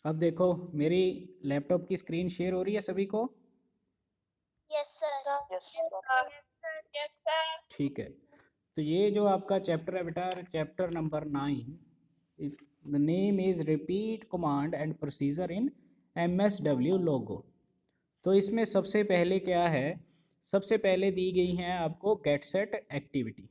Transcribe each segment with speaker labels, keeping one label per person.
Speaker 1: अब देखो मेरी लैपटॉप की स्क्रीन शेयर हो रही है सभी को?
Speaker 2: Yes sir.
Speaker 1: ठीक है। तो ये जो आपका चैप्टर है बेटा, chapter number 9, the name is repeat command and procedure in MSW लोगो। तो इसमें सबसे पहले क्या है, सबसे पहले दी गई है आपको गेट सेट एक्टिविटी।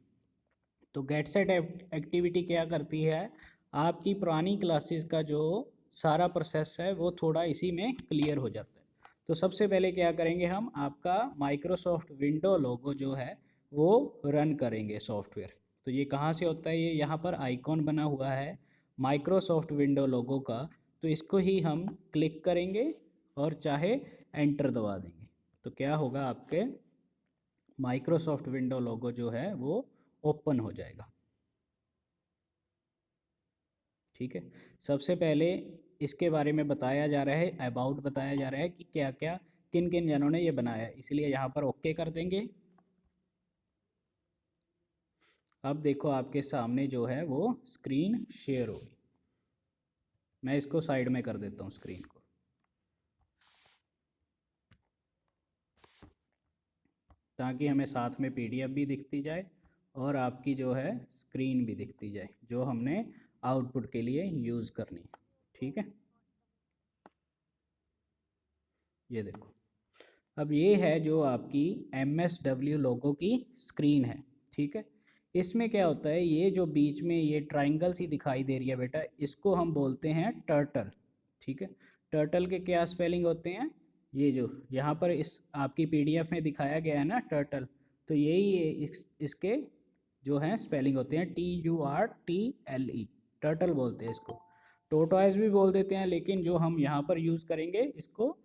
Speaker 1: तो गेट सेट एक्टिविटी क्या करती है, आपकी पुरानी क्लासेस का जो सारा प्रोसेस है वो थोड़ा इसी में क्लियर हो जाता है। तो सबसे पहले क्या करेंगे, हम आपका माइक्रोसॉफ्ट विंडो लोगो जो है वो रन करेंगे सॉफ्टवेयर। तो ये कहाँ से होता है, ये यहाँ पर आइकॉन बना हुआ है माइक्रोसॉफ्ट विंडो लोगो का। तो इसको ही हम क्लिक करेंगे और चाहे एंटर दबा देंगे तो क्या होगा, आपके माइक्रोसॉफ्ट विंडो लोगो जो है वो ओपन हो जाएगा। ठीक है। सबसे पहले इसके बारे में बताया जा रहा है, अबाउट बताया जा रहा है कि क्या क्या किन किन जनों ने ये बनाया है, इसलिए यहाँ पर ओके कर देंगे। अब देखो आपके सामने जो है वो स्क्रीन शेयर होगी। मैं इसको साइड में कर देता हूँ स्क्रीन को, ताकि हमें साथ में PDF भी दिखती जाए और आपकी जो है स्क्रीन भी दिखती जाए जो हमने आउटपुट के लिए यूज़ करनी है। ठीक है, ये देखो। अब ये है जो आपकी MSW लोगो की स्क्रीन है। ठीक है, इसमें क्या होता है, ये जो बीच में ये ट्राइंगल सी दिखाई दे रही है बेटा, इसको हम बोलते हैं टर्टल। ठीक है, टर्टल के क्या स्पेलिंग होते हैं, ये जो यहाँ पर इस आपकी PDF में दिखाया गया है ना टर्टल, तो यही इसके जो हैं स्पेलिंग होते हैं TURTLE, टर्टल बोलते हैं इसको। टोटॉइज भी बोल देते हैं, लेकिन जो हम यहाँ पर यूज़ करेंगे इसको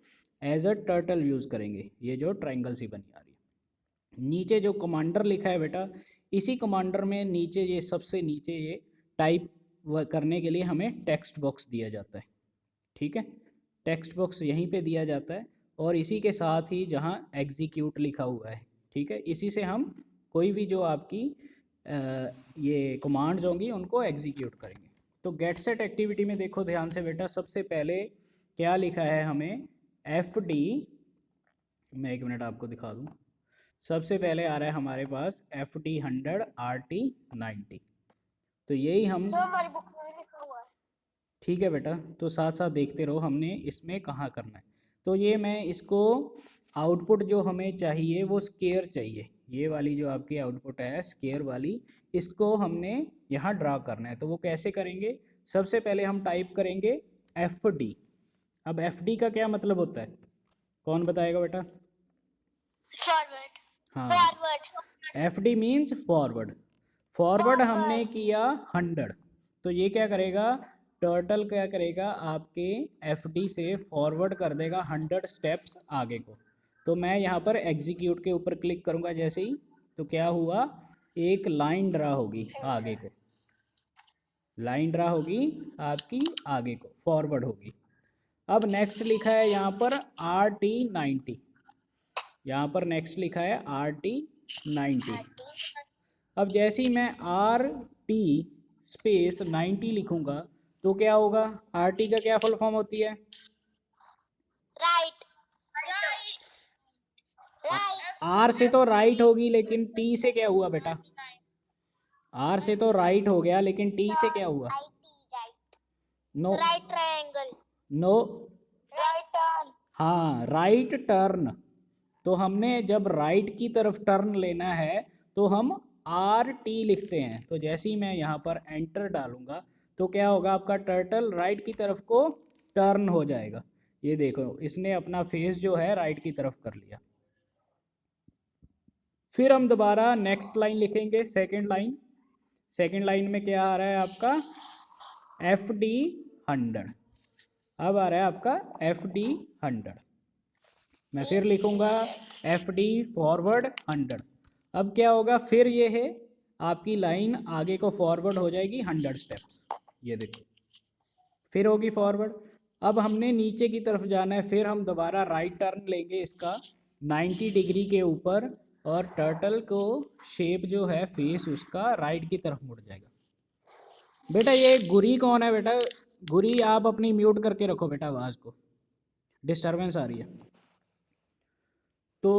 Speaker 1: एज अ टर्टल यूज़ करेंगे। ये जो ट्राइंगल सी बनी आ रही है, नीचे जो कमांडर लिखा है बेटा, इसी कमांडर में नीचे ये सबसे नीचे ये टाइप करने के लिए हमें टेक्स्ट बॉक्स दिया जाता है। ठीक है, टेक्स्ट बॉक्स यहीं पे दिया जाता है और इसी के साथ ही जहाँ एग्जीक्यूट लिखा हुआ है। ठीक है, इसी से हम कोई भी जो आपकी ये कमांड्स होंगी उनको एग्जीक्यूट करेंगे। तो गेट सेट एक्टिविटी में देखो ध्यान से बेटा, सबसे पहले क्या लिखा है हमें, FD, मैं एक मिनट आपको दिखा दूँ। सबसे पहले आ रहा है हमारे पास FD 100 RT 90। तो यही हम,
Speaker 2: हमारी बुक में लिखा हुआ है।
Speaker 1: ठीक है बेटा, तो साथ साथ देखते रहो हमने इसमें कहाँ करना है। तो ये मैं इसको आउटपुट जो हमें चाहिए वो स्केयर चाहिए, ये वाली जो आपकी आउटपुट है स्केयर वाली, इसको हमने यहाँ ड्रा करना है। तो वो कैसे करेंगे, सबसे पहले हम टाइप करेंगे FD। अब FD का क्या मतलब होता है, कौन बताएगा बेटा?
Speaker 2: फॉरवर्ड।
Speaker 1: हाँ,
Speaker 2: forward.
Speaker 1: FD means forward. Forward हमने किया 100, तो ये क्या करेगा, टर्टल क्या करेगा, आपके FD से फॉरवर्ड कर देगा 100 स्टेप्स आगे को। तो मैं यहाँ पर एग्जीक्यूट के ऊपर क्लिक करूँगा जैसे ही, तो क्या हुआ, एक लाइन ड्रा होगी आगे को, लाइन ड्रा होगी आपकी आगे को, फॉरवर्ड होगी। अब नेक्स्ट लिखा है यहाँ पर RT 90, यहाँ पर नेक्स्ट लिखा है RT 90। अब जैसे ही मैं RT स्पेस 90 लिखूंगा तो क्या होगा, RT का क्या फुल फॉर्म होती है,
Speaker 2: राइट।
Speaker 1: R से तो राइट होगी, लेकिन T से क्या हुआ बेटा, R से तो राइट हो गया, लेकिन T से क्या हुआ, no,
Speaker 2: right triangle.
Speaker 1: No,
Speaker 2: right turn.
Speaker 1: हाँ राइट टर्न। तो हमने जब राइट की तरफ टर्न लेना है तो हम RT लिखते हैं। तो जैसे ही मैं यहाँ पर एंटर डालूंगा तो क्या होगा, आपका टर्टल राइट की तरफ को टर्न हो जाएगा। ये देखो इसने अपना फेस जो है राइट की तरफ कर लिया। फिर हम दोबारा नेक्स्ट लाइन लिखेंगे, सेकेंड लाइन। सेकेंड लाइन में क्या आ रहा है आपका, FD 100। अब आ रहा है आपका FD 100, मैं फिर लिखूंगा FD फॉरवर्ड 100। अब क्या होगा, फिर ये है आपकी लाइन आगे को फॉरवर्ड हो जाएगी 100 स्टेप्स, ये देखो फिर होगी फॉरवर्ड। अब हमने नीचे की तरफ जाना है, फिर हम दोबारा राइट टर्न लेंगे इसका 90 डिग्री के ऊपर, और टर्टल को शेप जो है फेस उसका राइट की तरफ मुड़ जाएगा। बेटा ये गुरी कौन है बेटा, गुरी आप अपनी म्यूट करके रखो बेटा, आवाज़ को डिस्टरबेंस आ रही है। तो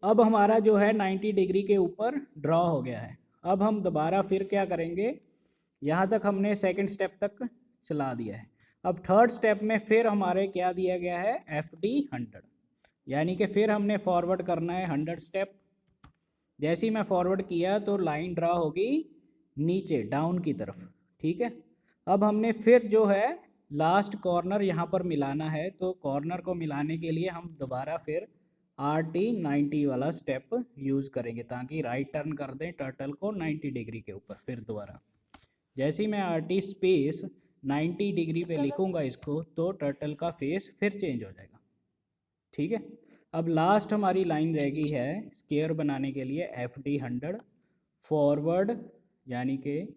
Speaker 1: अब हमारा जो है 90 डिग्री के ऊपर ड्रॉ हो गया है। अब हम दोबारा फिर क्या करेंगे, यहाँ तक हमने सेकंड स्टेप तक चला दिया है। अब थर्ड स्टेप में फिर हमारे क्या दिया गया है, FD 100, यानी कि फिर हमने फॉरवर्ड करना है 100 स्टेप। जैसे ही मैं फॉरवर्ड किया तो लाइन ड्रा होगी नीचे डाउन की तरफ, ठीक है। अब हमने फिर जो है लास्ट कॉर्नर यहाँ पर मिलाना है, तो कॉर्नर को मिलाने के लिए हम दोबारा फिर RT90 वाला स्टेप यूज़ करेंगे, ताकि राइट टर्न कर दें टर्टल को 90 डिग्री के ऊपर। फिर दोबारा जैसे ही मैं RT स्पेस 90 डिग्री पे लिखूँगा इसको, तो टर्टल का फेस फिर चेंज हो जाएगा, ठीक है। अब लास्ट हमारी लाइन रह गई है स्केयर बनाने के लिए FD 100 फॉरवर्ड, यानी कि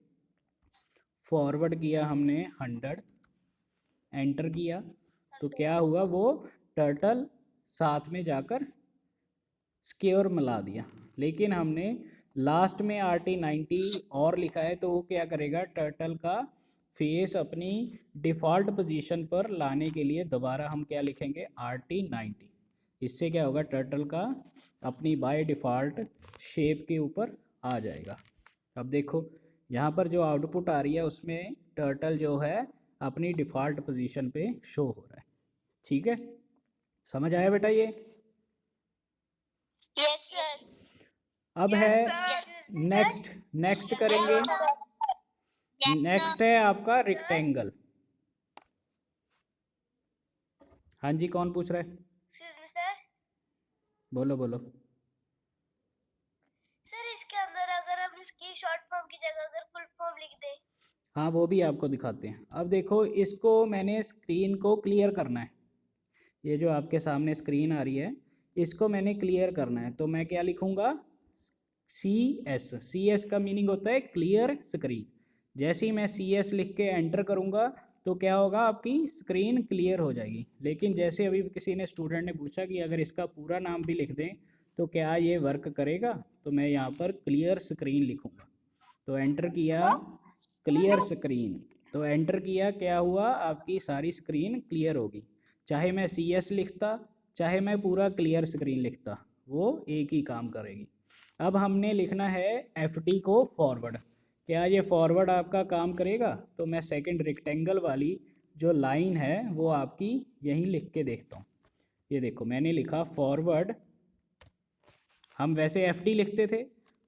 Speaker 1: फॉरवर्ड किया हमने 100, एंटर किया तो क्या हुआ, वो टर्टल साथ में जाकर स्केयर मिला दिया। लेकिन हमने लास्ट में RT90 और लिखा है, तो वो क्या करेगा, टर्टल का फेस अपनी डिफ़ॉल्ट पोजीशन पर लाने के लिए दोबारा हम क्या लिखेंगे, RT90। इससे क्या होगा, टर्टल का अपनी बाय डिफ़ॉल्ट शेप के ऊपर आ जाएगा। अब देखो यहाँ पर जो आउटपुट आ रही है उसमें टर्टल जो है अपनी डिफ़ॉल्ट पोजीशन पे शो हो रहा है, ठीक है। समझ आया बेटा ये?
Speaker 2: Yes, sir.
Speaker 1: अब है नेक्स्ट, नेक्स्ट करेंगे। नेक्स्ट है आपका रेक्टेंगल। हाँ जी, कौन पूछ रहा है?
Speaker 3: Excuse me, sir.
Speaker 1: बोलो बोलो।
Speaker 3: सर इसके अंदर अगर हम इसकी शॉर्ट फॉर्म की जगह अगर फुल फॉर्म लिख दें,
Speaker 1: हाँ वो भी आपको दिखाते हैं। अब देखो इसको मैंने स्क्रीन को क्लियर करना है, ये जो आपके सामने स्क्रीन आ रही है इसको मैंने क्लियर करना है, तो मैं क्या लिखूँगा, CS का मीनिंग होता है क्लियर स्क्रीन। जैसे ही मैं CS लिख के एंटर करूँगा तो क्या होगा, आपकी स्क्रीन क्लियर हो जाएगी। लेकिन जैसे अभी किसी ने स्टूडेंट ने पूछा कि अगर इसका पूरा नाम भी लिख दें तो क्या ये वर्क करेगा, तो मैं यहाँ पर क्लियर स्क्रीन लिखूँगा। तो एंटर किया क्लियर स्क्रीन, तो एंटर किया, क्या हुआ, आपकी सारी स्क्रीन क्लियर होगी। चाहे मैं CS लिखता, चाहे मैं पूरा क्लियर स्क्रीन लिखता, वो एक ही काम करेगी। अब हमने लिखना है FD को फॉरवर्ड। क्या ये फॉरवर्ड आपका काम करेगा? तो मैं सेकंड रेक्टेंगल वाली जो लाइन है वो आपकी यहीं लिख के देखता हूँ। ये देखो मैंने लिखा फॉरवर्ड, हम वैसे FD लिखते थे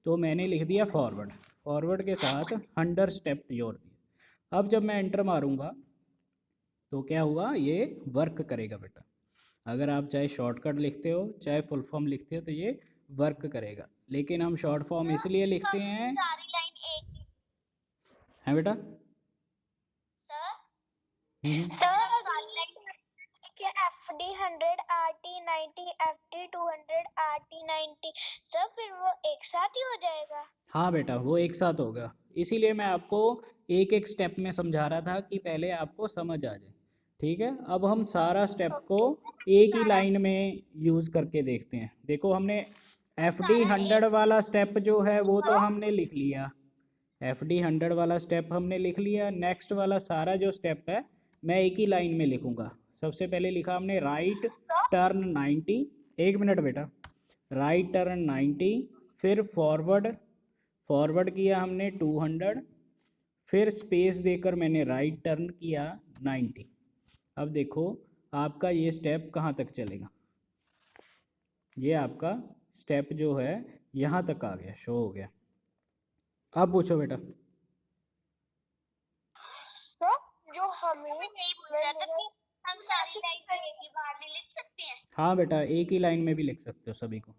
Speaker 1: तो मैंने लिख दिया फॉरवर्ड, फॉरवर्ड के साथ 100 स्टेप जोड़ दिए। अब जब मैं एंटर मारूंगा तो क्या हुआ, ये वर्क करेगा बेटा। अगर आप चाहे शॉर्टकट लिखते हो चाहे फुल फॉर्म लिखते हो तो ये वर्क करेगा, लेकिन हम शॉर्ट फॉर्म इसलिए लिखते हैं,
Speaker 2: सारी लाइन 80.
Speaker 1: हैं बेटा?
Speaker 2: Sir.
Speaker 1: हम्म।
Speaker 2: Sir, सारी लाइन क्या FD 100 RT90 FD 200 RT90, sir फिर वो एक साथ ही हो जाएगा?
Speaker 1: हाँ बेटा वो एक साथ होगा, इसीलिए मैं आपको एक एक स्टेप में समझा रहा था कि पहले आपको समझ आ जाए, ठीक है। अब हम सारा स्टेप को एक ही लाइन में यूज़ करके देखते हैं। देखो हमने FD 100 वाला स्टेप जो है वो तो हमने लिख लिया, FD 100 वाला स्टेप हमने लिख लिया। नेक्स्ट वाला सारा जो स्टेप है मैं एक ही लाइन में लिखूँगा। सबसे पहले लिखा हमने राइट टर्न 90, एक मिनट बेटा, राइट टर्न 90, फिर फॉरवर्ड, फॉरवर्ड किया हमने 200, फिर स्पेस देकर मैंने राइट टर्न किया 90। अब देखो आपका ये स्टेप कहाँ तक चलेगा, ये आपका स्टेप जो है यहाँ तक आ गया, शो हो गया। अब पूछो बेटा।
Speaker 3: सर जो हमें
Speaker 2: नहीं पूछ रहा था कि हम सारी लाइन एक ही बार में लिख सकते हैं?
Speaker 1: हाँ बेटा एक ही लाइन में भी लिख सकते हो सभी को,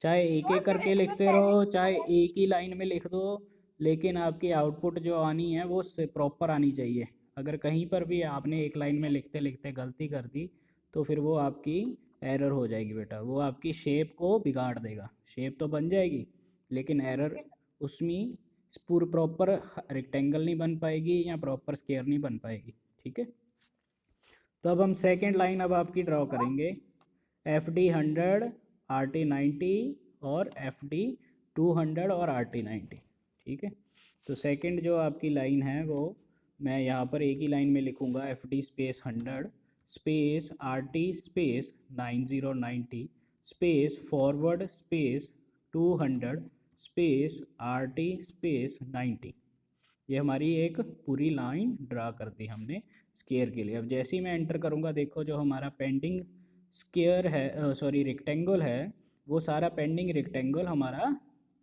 Speaker 1: चाहे एक एक करके लिखते रहो चाहे एक ही लाइन में लिख दो, लेकिन आपकी आउटपुट जो आनी है वो प्रॉपर आनी चाहिए। अगर कहीं पर भी आपने एक लाइन में लिखते लिखते गलती कर दी तो फिर वो आपकी एरर हो जाएगी बेटा, वो आपकी शेप को बिगाड़ देगा। शेप तो बन जाएगी लेकिन एरर उसमें पूरी प्रॉपर रेक्टेंगल नहीं बन पाएगी या प्रॉपर स्क्वायर नहीं बन पाएगी, ठीक है। तो अब हम सेकेंड लाइन अब आपकी ड्रॉ करेंगे, FD 100 RT90 और FD 200 और RT90, ठीक है। तो सेकंड जो आपकी लाइन है वो मैं यहाँ पर एक ही लाइन में लिखूँगा FD space 100 space RT space 9090 space forward space 200 space RT space 90। ये हमारी एक पूरी लाइन ड्रा कर दी हमने स्क्वायर के लिए। अब जैसे ही मैं एंटर करूँगा, देखो जो हमारा पेंडिंग स्क्वायर है, सॉरी रेक्टेंगल है, वो सारा पेंडिंग रेक्टेंगल हमारा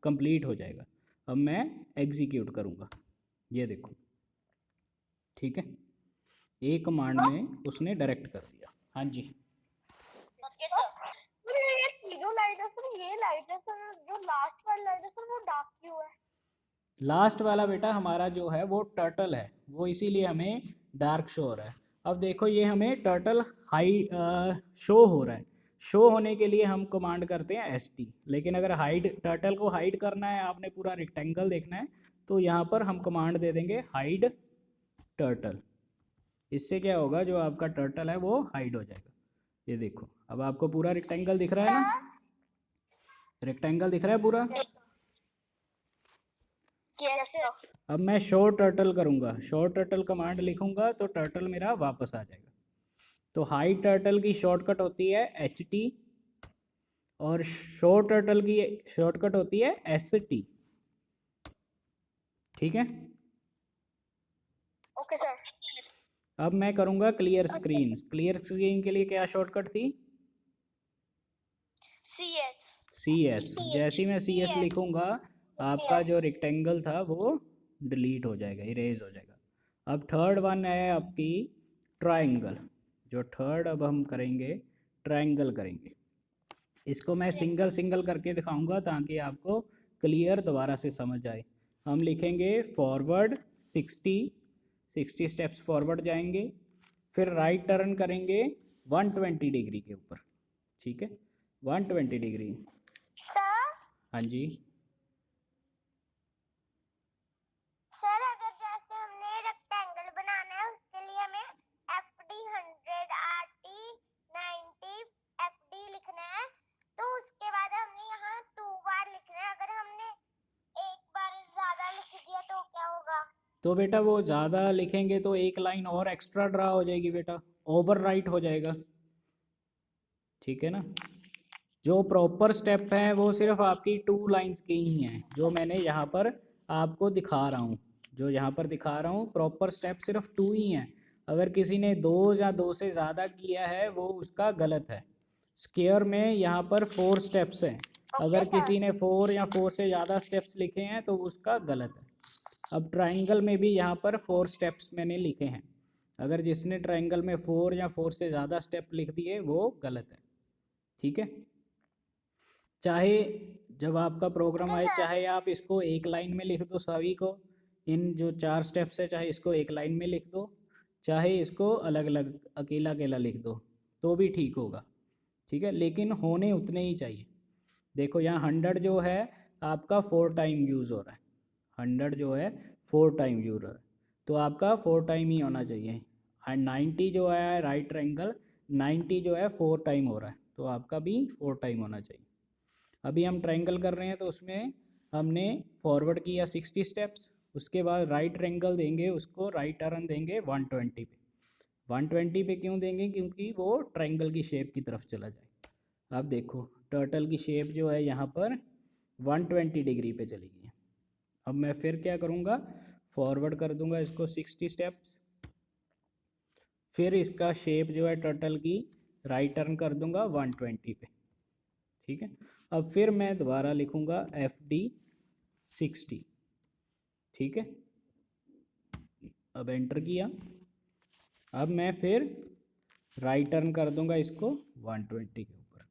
Speaker 1: कंप्लीट हो जाएगा। अब मैं एग्जीक्यूट करूँगा, ये देखो, ठीक है, एक कमांड में उसने डायरेक्ट कर दिया। हाँ जी,
Speaker 3: ओके सर।
Speaker 2: ये तीनों लाइट है सर, ये लाइट है सर, जो लास्ट वाली लाइट है सर वो डार्क क्यों है?
Speaker 1: लास्ट वाला बेटा हमारा जो है वो टर्टल है, वो इसीलिए हमें डार्क शो हो रहा है। अब देखो ये हमें टर्टल हाई शो हो रहा है। शो होने के लिए हम कमांड करते हैं ST, लेकिन अगर हाइड टर्टल को हाइड करना है, आपने पूरा रेक्टेंगल देखना है, तो यहाँ पर हम कमांड दे देंगे हाइड टर्टल। इससे क्या होगा, जो आपका टर्टल है वो हाइड हो जाएगा। ये देखो, अब आपको पूरा रेक्टेंगल दिख रहा है ना, रेक्टेंगल दिख रहा है पूरा।
Speaker 3: Yes sir.
Speaker 1: अब मैं शो टर्टल करूँगा, शो टर्टल कमांड लिखूँगा तो टर्टल मेरा वापस आ जाएगा। तो हाइड टर्टल की शॉर्टकट होती है HT और शो टर्टल की शॉर्टकट होती है ST, ठीक है।
Speaker 2: Okay sir.
Speaker 1: अब मैं करूँगा क्लियर स्क्रीन। क्लियर स्क्रीन के लिए क्या शॉर्टकट थी? CS। जैसे ही मैं CS लिखूँगा, आपका जो रेक्टेंगल था वो डिलीट हो जाएगा, इरेज हो जाएगा। अब थर्ड वन है आपकी ट्रायंगल। जो थर्ड अब हम करेंगे, ट्रायंगल करेंगे। इसको मैं सिंगल सिंगल करके दिखाऊंगा ताकि आपको क्लियर दोबारा से समझ आए। हम लिखेंगे फॉरवर्ड 60 स्टेप्स फॉरवर्ड जाएंगे, फिर राइट टर्न करेंगे 120 डिग्री के ऊपर, ठीक है, 120 डिग्री।
Speaker 2: सर
Speaker 1: हाँ जी,
Speaker 2: सर अगर जैसे हमने रेक्टेंगल बनाना है उसके लिए हमें FD 100 RT 90 FD लिखना है, तो उसके बाद हमने यहाँ 2 बार लिखना है। अगर हमने एक बार ज्यादा लिख दिया तो क्या होगा?
Speaker 1: तो बेटा वो ज़्यादा लिखेंगे तो एक लाइन और एक्स्ट्रा ड्रा हो जाएगी बेटा, ओवर राइट हो जाएगा, ठीक है ना। जो प्रॉपर स्टेप है वो सिर्फ आपकी 2 लाइंस की ही हैं, जो मैंने यहाँ पर आपको दिखा रहा हूँ। जो यहाँ पर दिखा रहा हूँ प्रॉपर स्टेप सिर्फ 2 ही हैं। अगर किसी ने 2 या 2 से ज़्यादा किया है वो उसका गलत है। स्क्वायर में यहाँ पर 4 स्टेप्स हैं, अगर किसी ने 4 या 4 से ज़्यादा स्टेप्स लिखे हैं तो उसका गलत है। अब ट्रायंगल में भी यहाँ पर 4 स्टेप्स मैंने लिखे हैं, अगर जिसने ट्रायंगल में 4 या 4 से ज़्यादा स्टेप लिख दिए वो गलत है, ठीक है। चाहे जब आपका प्रोग्राम आए, चाहे आप इसको एक लाइन में लिख दो सभी को, इन जो 4 स्टेप्स है, चाहे इसको एक लाइन में लिख दो, चाहे इसको अलग अलग अकेला अकेला लिख दो, तो भी ठीक होगा, ठीक है, लेकिन होने उतने ही चाहिए। देखो यहाँ 100 जो है आपका 4 टाइम यूज़ हो रहा है, 100 जो है 4 टाइम यूज़ हो रहा है, तो आपका 4 टाइम ही होना चाहिए। एंड 90 जो है राइट ट्रायंगल 90 जो है 4 टाइम हो रहा है, तो आपका भी 4 टाइम होना चाहिए। अभी हम ट्रायंगल कर रहे हैं तो उसमें हमने फॉरवर्ड किया 60 स्टेप्स, उसके बाद राइट ट्रायंगल देंगे, उसको राइट टर्न देंगे 120 पे। 120 पे क्यों देंगे? क्योंकि वो ट्रायंगल की शेप की तरफ चला जाए। अब देखो टर्टल की शेप जो है यहाँ पर 120 डिग्री पे चली गई है। अब मैं फिर क्या करूँगा, फॉरवर्ड कर दूँगा इसको 60 स्टेप्स, फिर इसका शेप जो है टर्टल की राइट टर्न कर दूँगा 120 पे, ठीक है। अब फिर मैं दोबारा लिखूँगा FD 60, ठीक है। अब एंटर किया, अब मैं फिर राइट टर्न कर दूंगा इसको 120 के ऊपर,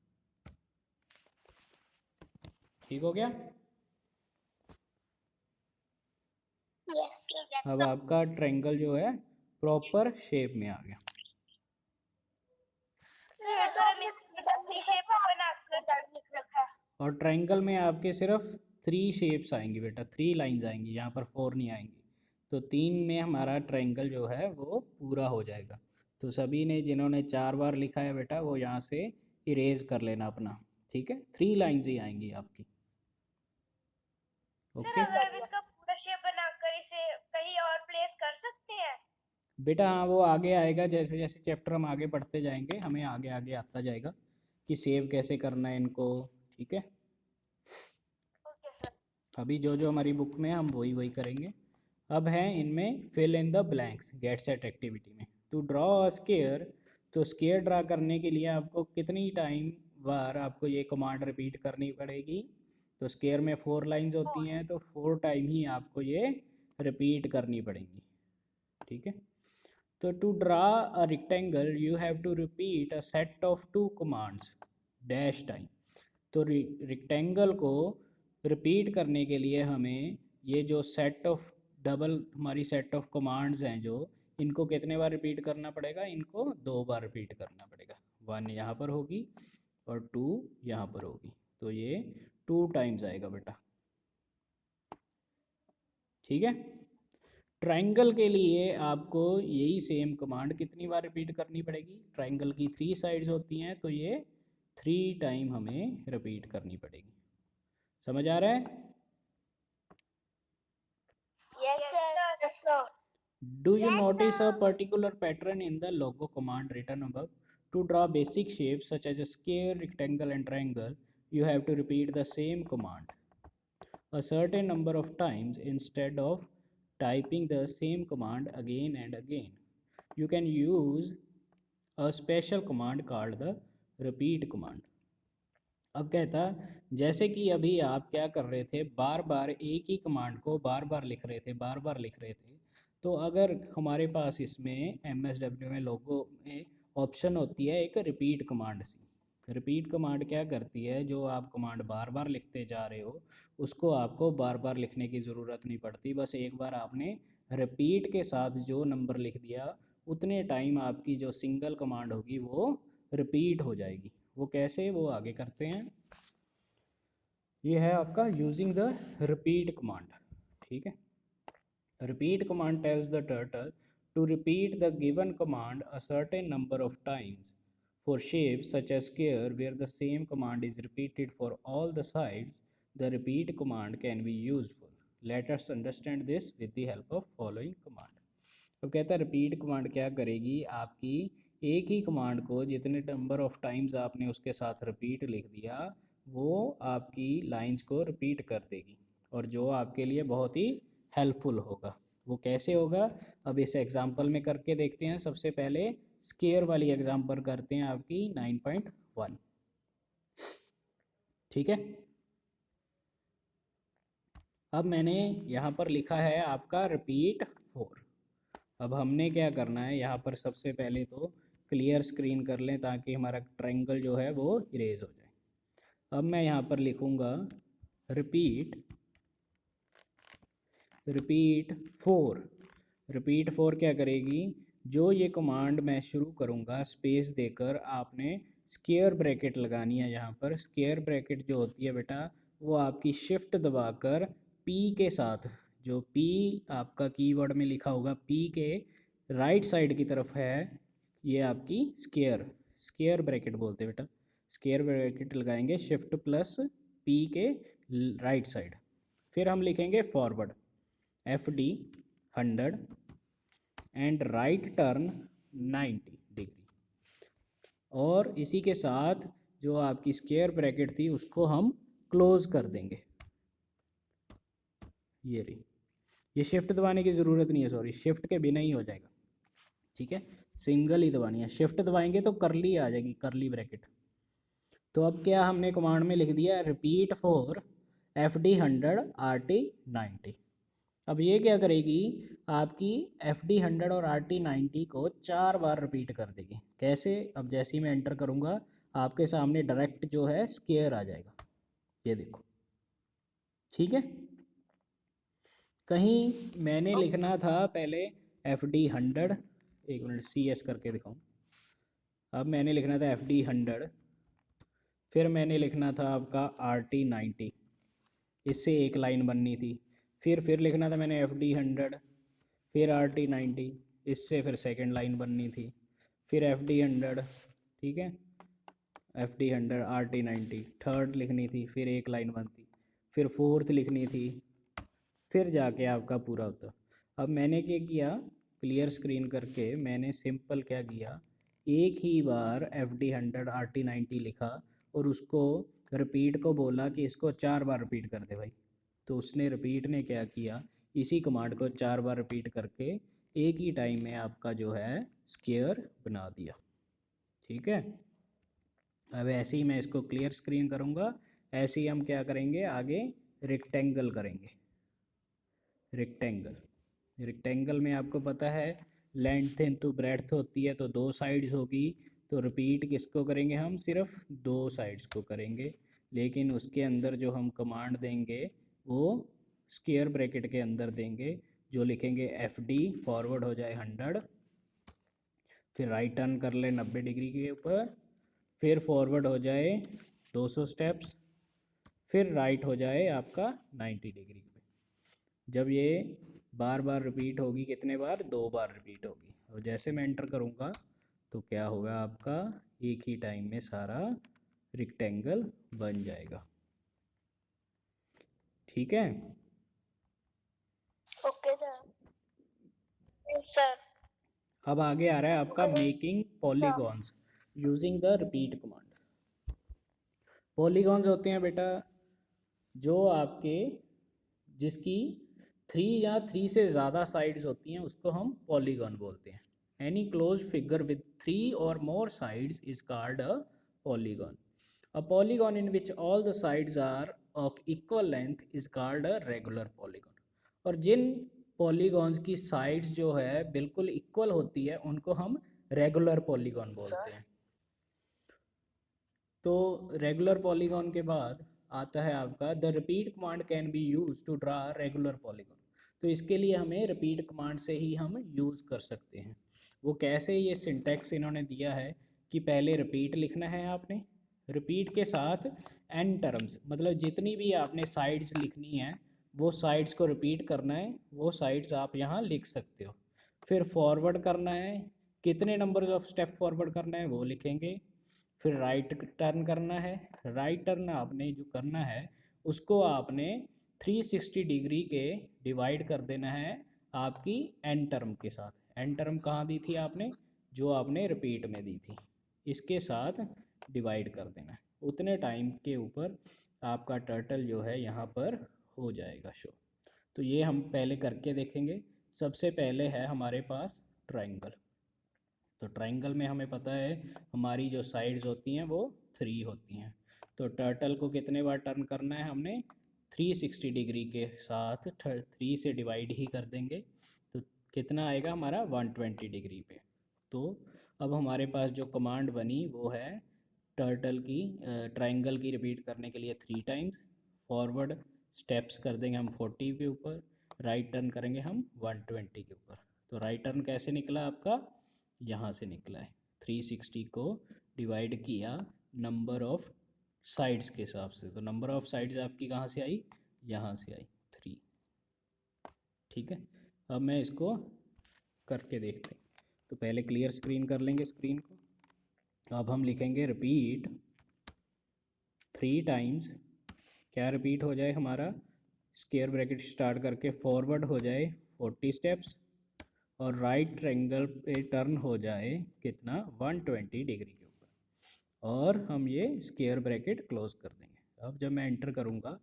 Speaker 1: ठीक हो गया। अब आपका ट्रायंगल जो है प्रॉपर शेप में आ गया। और ट्रायंगल में आपके सिर्फ 3 शेप्स आएंगी बेटा, 3 लाइंस आएंगी, यहाँ पर 4 नहीं आएंगी। तो 3 में हमारा ट्रायंगल जो है वो पूरा हो जाएगा। तो सभी ने जिन्होंने 4 बार लिखा है बेटा वो यहाँ से इरेज कर लेना अपना, ठीक है। 3 लाइंस ही आएंगी आपकी, ओके।
Speaker 3: अगर इसका पूरा शेप बनाकर इसे कहीं और प्लेस कर सकते हैं?
Speaker 1: बेटा हाँ, वो आगे आएगा, जैसे जैसे चैप्टर हम आगे पढ़ते जाएंगे हमें आगे आगे आता जाएगा कि सेव कैसे करना है इनको। ठीक है,
Speaker 3: ओके सर।
Speaker 1: अभी जो जो हमारी बुक में है हम वही वही करेंगे। अब है इनमें fill in the blanks get set activity में, टू ड्रॉ अ स्केयर। तो स्केयर ड्रा करने के लिए आपको कितनी टाइम बार आपको ये कमांड रिपीट करनी पड़ेगी? तो स्केयर में 4 लाइंस होती हैं, तो 4 टाइम ही आपको ये रिपीट करनी पड़ेंगी। ठीक है, तो to draw a rectangle you have to repeat a set of 2 commands dash time. तो रेक्टेंगल को रिपीट करने के लिए हमें ये जो सेट ऑफ डबल हमारी सेट ऑफ कमांड्स हैं जो, इनको कितने बार रिपीट करना पड़ेगा? इनको 2 बार रिपीट करना पड़ेगा। 1 यहाँ पर होगी और 2 यहाँ पर होगी, तो ये 2 टाइम्स आएगा बेटा। ठीक है, ट्रायंगल के लिए आपको यही सेम कमांड कितनी बार रिपीट करनी पड़ेगी? ट्रायंगल की 3 साइड्स होती हैं, तो ये 3 टाइम हमें रिपीट करनी पड़ेगी। समझ आ रहा है?
Speaker 2: Yes sir.
Speaker 1: Do you
Speaker 2: Yes,
Speaker 1: notice a
Speaker 2: sir.
Speaker 1: particular pattern in the logo command written above? To draw basic shapes such as a square, rectangle, and triangle, you have to repeat the same command a certain number of times instead of typing the same command again and again. You can use a special command called the repeat command. अब कहता, जैसे कि अभी आप क्या कर रहे थे, बार बार एक ही कमांड को बार बार लिख रहे थे, बार बार लिख रहे थे। तो अगर हमारे पास इसमें MSW में लोगो में ऑप्शन होती है एक रिपीट कमांड सी। रिपीट कमांड क्या करती है, जो आप कमांड बार बार लिखते जा रहे हो उसको आपको बार बार लिखने की ज़रूरत नहीं पड़ती, बस एक बार आपने रिपीट के साथ जो नंबर लिख दिया उतने टाइम आपकी जो सिंगल कमांड होगी वो रिपीट हो जाएगी। वो कैसे, वो आगे करते हैं। ये है आपका यूजिंग द रिपीट कमांड। ठीक है, repeat command tells the turtle to repeat the given command a certain number of times for shapes such as square where the same command is repeated for all the sides the repeat command can be useful. Let us understand this with the help of following command. अब कहता है repeat command क्या करेगी, आपकी एक ही command को जितने number of times आपने उसके साथ रिपीट लिख दिया वो आपकी लाइंस को रिपीट कर देगी, और जो आपके लिए बहुत ही हेल्पफुल होगा। वो कैसे होगा, अब इस एग्जांपल में करके देखते हैं। सबसे पहले स्केयर वाली एग्जांपल करते हैं आपकी 9.1। ठीक है, अब मैंने यहाँ पर लिखा है आपका रिपीट 4। अब हमने क्या करना है, यहाँ पर सबसे पहले तो क्लियर स्क्रीन कर लें ताकि हमारा ट्रायंगल जो है वो इरेज हो जाए। अब मैं यहाँ पर लिखूँगा रिपीट 4। रिपीट 4 क्या करेगी, जो ये कमांड मैं शुरू करूँगा स्पेस देकर आपने स्क्वायर ब्रैकेट लगानी है। यहाँ पर स्क्वायर ब्रैकेट जो होती है बेटा वो आपकी शिफ्ट दबाकर पी के साथ, जो पी आपका कीवर्ड में लिखा होगा पी के राइट साइड की तरफ है, ये आपकी स्क्वायर ब्रैकेट बोलते हैं बेटा। स्क्वायर ब्रैकेट लगाएंगे शिफ्ट प्लस पी के राइट साइड, फिर हम लिखेंगे forward FD 100 and right turn 90 degree. और इसी के साथ जो आपकी स्क्वायर ब्रैकेट थी उसको हम क्लोज कर देंगे। ये रही, ये शिफ्ट दबाने की ज़रूरत नहीं है, सॉरी शिफ्ट के बिना ही हो जाएगा। ठीक है, सिंगल ही दबानी है, शिफ्ट दबाएंगे तो करली आ जाएगी, करली ब्रैकेट। तो अब क्या हमने कमांड में लिख दिया, रिपीट 4 FD 100 RT 90। अब ये क्या करेगी, आपकी FD 100 और RT 90 को 4 बार रिपीट कर देगी। कैसे, अब जैसे ही मैं एंटर करूँगा आपके सामने डायरेक्ट जो है स्क्वायर आ जाएगा, ये देखो। ठीक है, कहीं मैंने लिखना था पहले FD 100, एक मिनट CS करके दिखाऊँ। अब मैंने लिखना था FD 100, फिर मैंने लिखना था आपका RT 90, इससे एक लाइन बननी थी। फिर लिखना था मैंने FD 100, फिर RT 90, इससे फिर सेकंड लाइन बननी थी। फिर FD 100, ठीक है, FD 100 RT 90 थर्ड लिखनी थी, फिर एक लाइन बनती। फिर फोर्थ लिखनी थी, फिर जाके आपका पूरा होता। अब मैंने क्या किया, क्लियर स्क्रीन करके मैंने सिंपल क्या किया, एक ही बार FD100 RT90 लिखा और उसको रिपीट को बोला कि इसको 4 बार रिपीट कर दे भाई। तो उसने रिपीट ने क्या किया, इसी कमांड को 4 बार रिपीट करके एक ही टाइम में आपका जो है स्क्वायर बना दिया। ठीक है, अब ऐसे ही मैं इसको क्लियर स्क्रीन करूँगा, ऐसे ही हम क्या करेंगे आगे, रेक्टेंगल करेंगे। रेक्टेंगल में आपको पता है लेंथ इंटू ब्रेड्थ होती है, तो 2 साइड्स होगी। तो रिपीट किसको करेंगे हम, सिर्फ 2 साइड्स को करेंगे, लेकिन उसके अंदर जो हम कमांड देंगे वो स्क्वायर ब्रैकेट के अंदर देंगे, जो लिखेंगे FD फॉरवर्ड हो जाए 100, फिर राइट टर्न कर ले 90 डिग्री के ऊपर, फिर फॉरवर्ड हो जाए 200 स्टेप्स, फिर राइट हो जाए आपका 90 डिग्री पे। जब ये बार बार रिपीट होगी, कितने बार, 2 बार रिपीट होगी, और जैसे मैं एंटर करूँगा तो क्या होगा, आपका एक ही टाइम में सारा रेक्टेंगल बन जाएगा। ठीक है,
Speaker 3: ओके सर। सर
Speaker 1: अब आगे आ रहा है आपका making polygons using the repeat command. Polygons होते हैं बेटा जो आपके, जिसकी 3 या 3 से ज़्यादा साइड्स होती हैं उसको हम पॉलीगॉन बोलते हैं। एनी क्लोज फिगर विद 3 और more sides is called a polygon. A polygon in which all the sides are of equal length is called a regular polygon. और जिन पॉलीगॉन्स की साइड्स जो है बिल्कुल इक्वल होती है उनको हम रेगुलर पॉलीगॉन बोलते हैं। तो रेगुलर पॉलीगॉन के बाद आता है आपका the repeat command can be used to draw regular polygon. तो इसके लिए हमें रिपीट कमांड से ही हम यूज़ कर सकते हैं। वो कैसे, ये सिंटैक्स इन्होंने दिया है कि पहले रिपीट लिखना है आपने, रिपीट के साथ एन टर्म्स, मतलब जितनी भी आपने साइड्स लिखनी है वो साइड्स को रिपीट करना है, वो साइड्स आप यहाँ लिख सकते हो। फिर फॉरवर्ड करना है, कितने नंबर्स ऑफ स्टेप फॉरवर्ड करना है वो लिखेंगे। फिर राइट टर्न करना है, राइट टर्न आपने जो करना है उसको आपने 360 डिग्री के डिवाइड कर देना है आपकी एन टर्म के साथ। एन टर्म कहाँ दी थी आपने, जो आपने रिपीट में दी थी, इसके साथ डिवाइड कर देना है। उतने टाइम के ऊपर आपका टर्टल जो है यहाँ पर हो जाएगा शो। तो ये हम पहले करके देखेंगे। सबसे पहले है हमारे पास ट्रायंगल। तो ट्रायंगल में हमें पता है हमारी जो साइड्स होती हैं वो 3 होती हैं। तो टर्टल को कितने बार टर्न करना है हमने, 360 डिग्री के साथ 3 से डिवाइड ही कर देंगे, तो कितना आएगा हमारा 120 डिग्री पे। तो अब हमारे पास जो कमांड बनी वो है टर्टल की, ट्रायंगल की रिपीट करने के लिए 3 टाइम्स, फॉरवर्ड स्टेप्स कर देंगे हम 40 के ऊपर, राइट टर्न करेंगे हम 120 के ऊपर। तो राइट टर्न कैसे निकला आपका, यहाँ से निकला है, 360 को डिवाइड किया नंबर ऑफ साइड्स के हिसाब से। तो नंबर ऑफ साइड्स आपकी कहाँ से आई, यहाँ से आई 3। ठीक है, अब मैं इसको करके देखते हैं। तो पहले क्लियर स्क्रीन कर लेंगे स्क्रीन को। अब हम लिखेंगे रिपीट 3 टाइम्स, क्या रिपीट हो जाए हमारा, स्क्वायर ब्रैकेट स्टार्ट करके फॉरवर्ड हो जाए 40 स्टेप्स, और राइट ट्रायंगल पे टर्न हो जाए कितना, 120 डिग्री के ऊपर, और हम ये स्क्वायर ब्रैकेट क्लोज कर देंगे। अब जब मैं एंटर करूँगा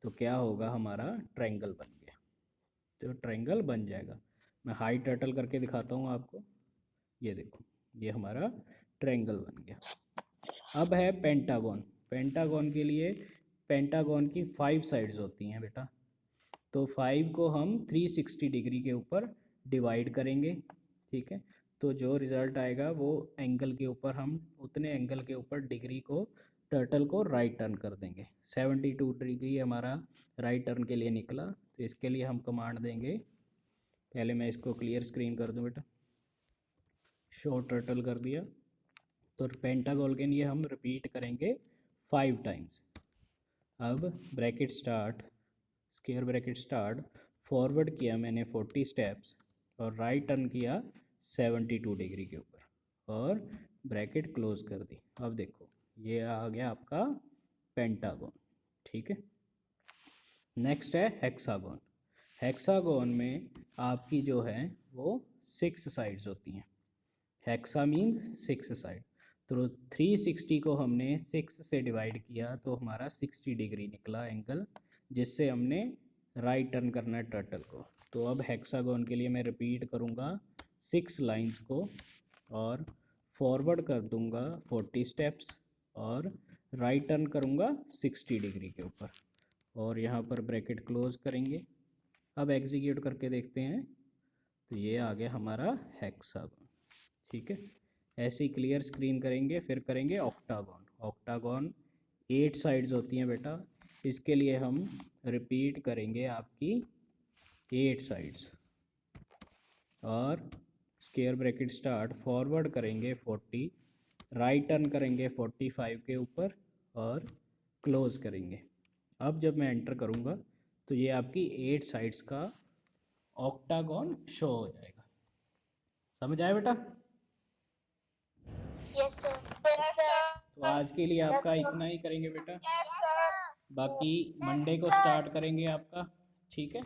Speaker 1: तो क्या होगा, हमारा ट्रायंगल बन गया। तो ट्रायंगल बन जाएगा। मैं हाई टर्टल करके दिखाता हूँ आपको, ये देखो ये हमारा ट्रायंगल बन गया। अब है पेंटागन। पेंटागन के लिए, पेंटागन की 5 साइड्स होती हैं बेटा, तो 5 को हम 360 डिग्री के ऊपर डिवाइड करेंगे। ठीक है, तो जो रिज़ल्ट आएगा वो एंगल के ऊपर, हम उतने एंगल के ऊपर डिग्री को, टर्टल को राइट टर्न कर देंगे। 72 डिग्री हमारा राइट टर्न के लिए निकला। तो इसके लिए हम कमांड देंगे, पहले मैं इसको क्लियर स्क्रीन कर दूं बेटा, शो टर्टल कर दिया। तो पेंटागोन के लिए हम रिपीट करेंगे 5 टाइम्स। अब bracket start, square bracket start, forward किया मैंने 40 स्टेप्स, और राइट टर्न किया 72 डिग्री के ऊपर, और ब्रैकेट क्लोज कर दी। अब देखो ये आ गया आपका पेंटागन। ठीक है, नेक्स्ट है हेक्सागन। हेक्सागन में आपकी जो है वो 6 साइड्स होती हैं। Hexa means 6 side. तो 360 को हमने 6 से डिवाइड किया तो हमारा 60 डिग्री निकला एंगल, जिससे हमने राइट टर्न करना है टर्टल को। तो अब हेक्सागोन के लिए मैं रिपीट करूँगा 6 लाइंस को और फॉरवर्ड कर दूँगा 40 स्टेप्स और राइट टर्न करूँगा 60 डिग्री के ऊपर, और यहाँ पर ब्रैकेट क्लोज करेंगे। अब एग्जीक्यूट करके देखते हैं, तो ये आ गया हमारा हेक्सागोन। ठीक है, ऐसे ही क्लियर स्क्रीन करेंगे, फिर करेंगे ऑक्टागोन। ऑक्टागोन 8 साइड्स होती हैं बेटा, इसके लिए हम रिपीट करेंगे आपकी 8 साइड्स और स्क्वायर ब्रैकेट स्टार्ट, फॉरवर्ड करेंगे 40, राइट टर्न करेंगे 45 के ऊपर और क्लोज करेंगे। अब जब मैं एंटर करूँगा तो ये आपकी 8 साइड्स का ऑक्टागोन शो हो जाएगा। समझ आया बेटा?
Speaker 3: Yes sir.
Speaker 1: तो आज के लिए आपका इतना ही करेंगे बेटा, बाकी मंडे को स्टार्ट करेंगे आपका। ठीक है,